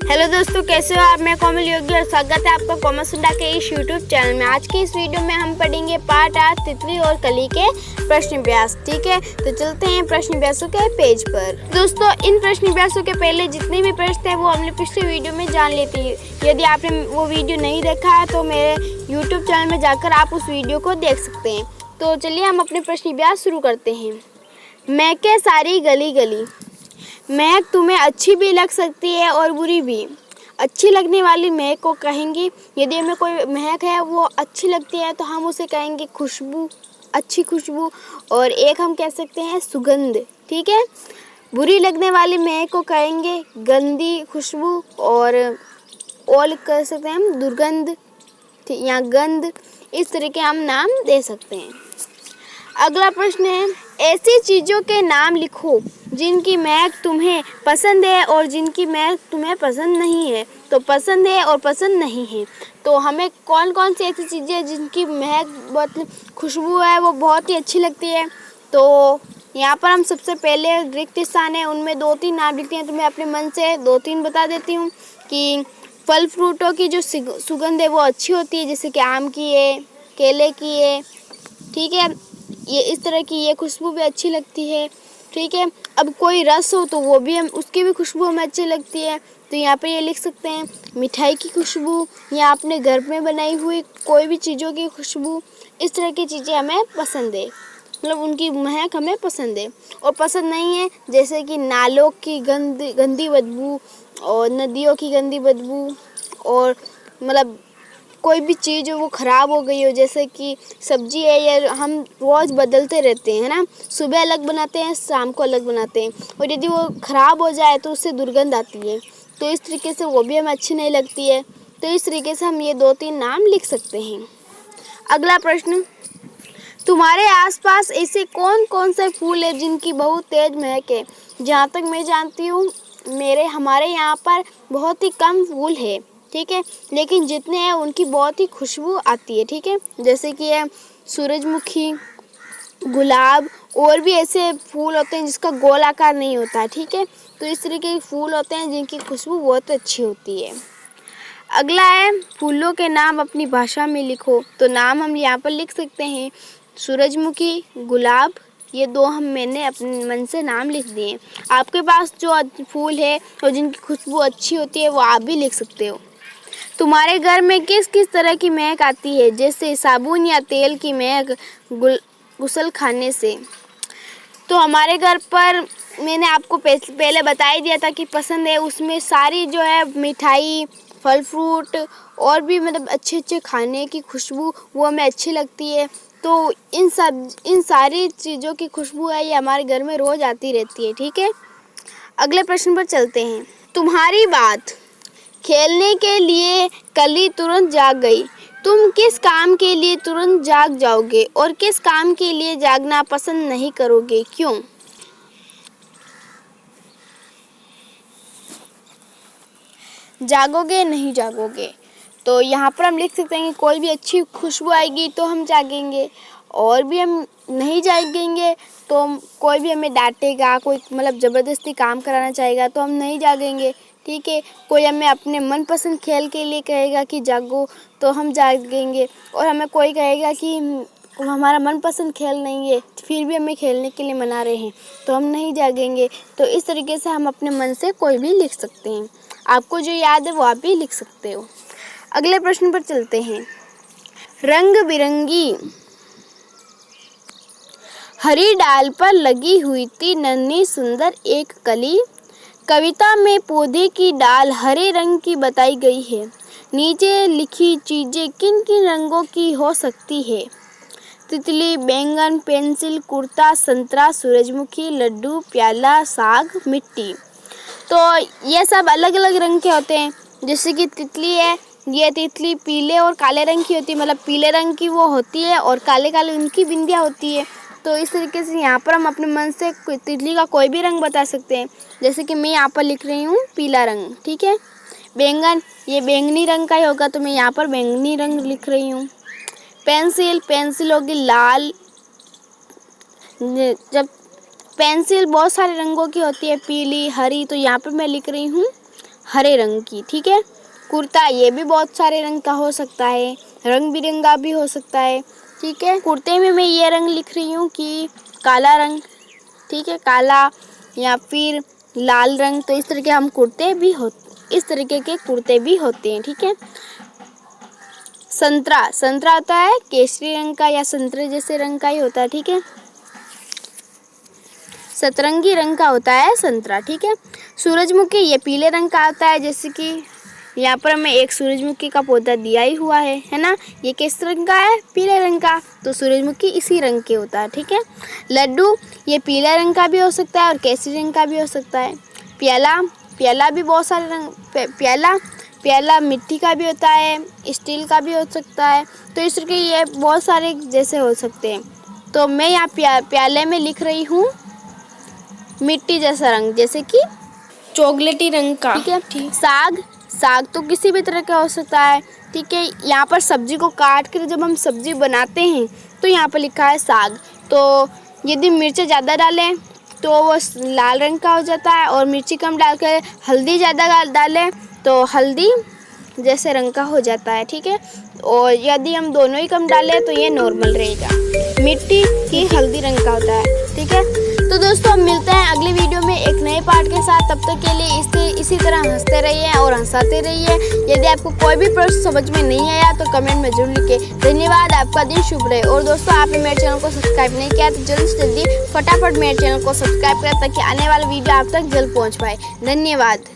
Hello दोस्तों, कैसे हो आप। मैं कोमल योगी और स्वागत है आपका कोमल सुंडा के इस यूट्यूब चैनल में। आज की इस वीडियो में हम पढ़ेंगे पार्ट 8 तितली और कली के प्रश्न व्यास। ठीक है, तो चलते हैं प्रश्न व्यासों के पेज पर। दोस्तों, इन प्रश्न व्यासों के पहले जितने भी प्रश्न थे वो हमने पिछले वीडियो में जान लेते हैं। यदि आपने वो वीडियो नहीं देखा है तो मेरे यूट्यूब चैनल में जाकर आप उस वीडियो को देख सकते हैं। तो चलिए हम अपने प्रश्न व्यास शुरू करते हैं। महके सारी गली गली। महक तुम्हें अच्छी भी लग सकती है और बुरी भी। अच्छी लगने वाली महक को कहेंगे, यदि हमें कोई महक है वो अच्छी लगती है तो हम उसे कहेंगे खुशबू, अच्छी खुशबू। और एक हम कह सकते हैं सुगंध। ठीक है, बुरी लगने वाली महक को कहेंगे गंदी खुशबू और कह सकते हैं हम दुर्गंध या गंध। इस तरह के हम नाम दे सकते हैं। अगला प्रश्न है, ऐसी चीज़ों के नाम लिखो जिनकी महक तुम्हें पसंद है और जिनकी महक तुम्हें पसंद नहीं है। तो पसंद है और पसंद नहीं है, तो हमें कौन कौन सी ऐसी चीज़ें जिनकी महक बहुत खुशबू है वो बहुत ही अच्छी लगती है। तो यहाँ पर हम सबसे पहले रिक्त स्थान है उनमें 2-3 नाम लिखते हैं। तो मैं अपने मन से 2-3 बता देती हूँ कि फल फ्रूटों की जो सुगंध है वो अच्छी होती है, जैसे कि आम की है, केले की है। ठीक है, ये इस तरह की ये खुशबू भी अच्छी लगती है। ठीक है, अब कोई रस हो तो वो भी हम उसकी भी खुशबू हमें अच्छी लगती है। तो यहाँ पे ये लिख सकते हैं मिठाई की खुशबू या अपने घर में बनाई हुई कोई भी चीज़ों की खुशबू। इस तरह की चीज़ें हमें पसंद है, मतलब उनकी महक हमें पसंद है। और पसंद नहीं है जैसे कि नालों की गंदी बदबू और नदियों की गंदी बदबू, और मतलब कोई भी चीज़ वो ख़राब हो गई हो, जैसे कि सब्जी है या हम रोज़ बदलते रहते हैं ना, सुबह अलग बनाते हैं शाम को अलग बनाते हैं, और यदि वो ख़राब हो जाए तो उससे दुर्गंध आती है। तो इस तरीके से वो भी हमें अच्छी नहीं लगती है। तो इस तरीके से हम ये 2-3 नाम लिख सकते हैं। अगला प्रश्न, तुम्हारे आसपास ऐसे कौन कौन से फूल है जिनकी बहुत तेज़ महक है। जहाँ तक मैं जानती हूँ हमारे यहाँ पर बहुत ही कम फूल है। ठीक है, लेकिन जितने हैं उनकी बहुत ही खुशबू आती है। ठीक है, जैसे कि है सूरजमुखी, गुलाब, और भी ऐसे फूल होते हैं जिसका गोल आकार नहीं होता है। ठीक है, तो इस तरीके के फूल होते हैं जिनकी खुशबू बहुत अच्छी होती है। अगला है फूलों के नाम अपनी भाषा में लिखो। तो नाम हम यहाँ पर लिख सकते हैं सूरजमुखी, गुलाब, ये 2 मैंने अपने मन से नाम लिख दिए। आपके पास जो फूल है और जिनकी खुशबू अच्छी होती है वो आप भी लिख सकते हो। तुम्हारे घर में किस किस तरह की महक आती है, जैसे साबुन या तेल की महक गुसल खाने से। तो हमारे घर पर मैंने आपको पहले बता ही दिया था कि पसंद है, उसमें सारी जो है मिठाई, फल फ्रूट और भी मतलब अच्छे अच्छे खाने की खुशबू वो हमें अच्छी लगती है। तो इन सारी चीज़ों की खुशबू है ये हमारे घर में रोज़ आती रहती है। ठीक है, अगले प्रश्न पर चलते हैं। तुम्हारी बात, खेलने के लिए कली तुरंत जाग गई। तुम किस काम के लिए तुरंत जाग जाओगे और किस काम के लिए जागना पसंद नहीं करोगे, क्यों। जागोगे नहीं जागोगे, तो यहाँ पर हम लिख सकते हैं कि कोई भी अच्छी खुशबू आएगी तो हम जागेंगे, और भी हम नहीं जागेंगे तो कोई भी हमें डांटेगा, कोई मतलब ज़बरदस्ती काम कराना चाहेगा तो हम नहीं जागेंगे। ठीक है, कोई हमें अपने मनपसंद खेल के लिए कहेगा कि जागो तो हम जागेंगे, और हमें कोई कहेगा कि हमारा मनपसंद खेल नहीं है फिर भी हमें खेलने के लिए मना रहे हैं तो हम नहीं जागेंगे। तो इस तरीके से हम अपने मन से कोई भी लिख सकते हैं। आपको जो याद है वो आप भी लिख सकते हो। अगले प्रश्न पर चलते हैं। रंग बिरंगी हरी डाल पर लगी हुई थी नन्ही सुंदर एक कली। कविता में पौधे की डाल हरे रंग की बताई गई है। नीचे लिखी चीजें किन किन रंगों की हो सकती है। तितली, बैंगन, पेंसिल, कुर्ता, संतरा, सूरजमुखी, लड्डू, प्याला, साग, मिट्टी। तो ये सब अलग अलग रंग के होते हैं। जैसे कि तितली है, ये तितली पीले और काले रंग की होती है, मतलब पीले रंग की वो होती है और काले काले उनकी बिंदियाँ होती है। तो इस तरीके से यहाँ पर हम अपने मन से तितली का कोई भी रंग बता सकते हैं। जैसे कि मैं यहाँ पर लिख रही हूँ पीला रंग। ठीक है, बैंगन, ये बैंगनी रंग का ही होगा तो मैं यहाँ पर बैंगनी रंग लिख रही हूँ। पेंसिल होगी लाल, जब पेंसिल बहुत सारे रंगों की होती है, पीली, हरी, तो यहाँ पर मैं लिख रही हूँ हरे रंग की, ठीक है। कुर्ता ये भी बहुत सारे रंग का हो सकता है, रंग बिरंगा भी हो सकता है, ठीक है। कुर्ते में मैं ये रंग लिख रही हूँ कि काला रंग, ठीक है, काला या फिर लाल रंग। तो इस तरह के हम कुर्ते भी इस तरीके के कुर्ते भी होते हैं, ठीक है। संतरा, संतरा होता है केसरी रंग का या संतरे जैसे रंग का ही होता है, ठीक है। सतरंगी रंग का होता है संतरा, ठीक है। सूरजमुखी ये पीले रंग का आता है, जैसे कि यहाँ पर हमें एक सूरजमुखी का पौधा दिया ही हुआ है ना। ये किस रंग का है? पीले रंग का, तो सूरजमुखी इसी रंग के होता है, ठीक है। लड्डू ये पीले रंग का भी हो सकता है और केसरी रंग का भी हो सकता है। प्याला, प्याला भी बहुत सारे रंग, प्याला मिट्टी का भी होता है, स्टील का भी हो सकता है। तो इस तरह के ये बहुत सारे जैसे हो सकते हैं। तो मैं यहाँ प्याले में लिख रही हूँ मिट्टी जैसा रंग, जैसे कि चॉकलेटी रंग का, ठीक है। साग, साग तो किसी भी तरह का हो सकता है, ठीक है। यहाँ पर सब्जी को काट कर जब हम सब्जी बनाते हैं तो यहाँ पर लिखा है साग। तो यदि मिर्च ज़्यादा डालें तो वो लाल रंग का हो जाता है, और मिर्ची कम डालकर हल्दी ज़्यादा डालें तो हल्दी जैसे रंग का हो जाता है, ठीक है। और यदि हम दोनों ही कम डालें तो ये नॉर्मल रहेगा। मिट्टी की हल्दी रंग का होता है, ठीक है। तो दोस्तों हम मिलते हैं अगले वीडियो में एक नए पार्ट के साथ। तब तक के लिए इसी तरह हंसते रहिए और हंसाते रहिए। यदि आपको कोई भी प्रश्न समझ में नहीं आया तो कमेंट में जरूर लिखें। धन्यवाद, आपका दिन शुभ रहे। और दोस्तों आपने मेरे चैनल को सब्सक्राइब नहीं किया तो जल्दी से जल्दी फटाफट मेरे चैनल को सब्सक्राइब करें, ताकि आने वाला वीडियो आप तक जल्द पहुँच पाए। धन्यवाद।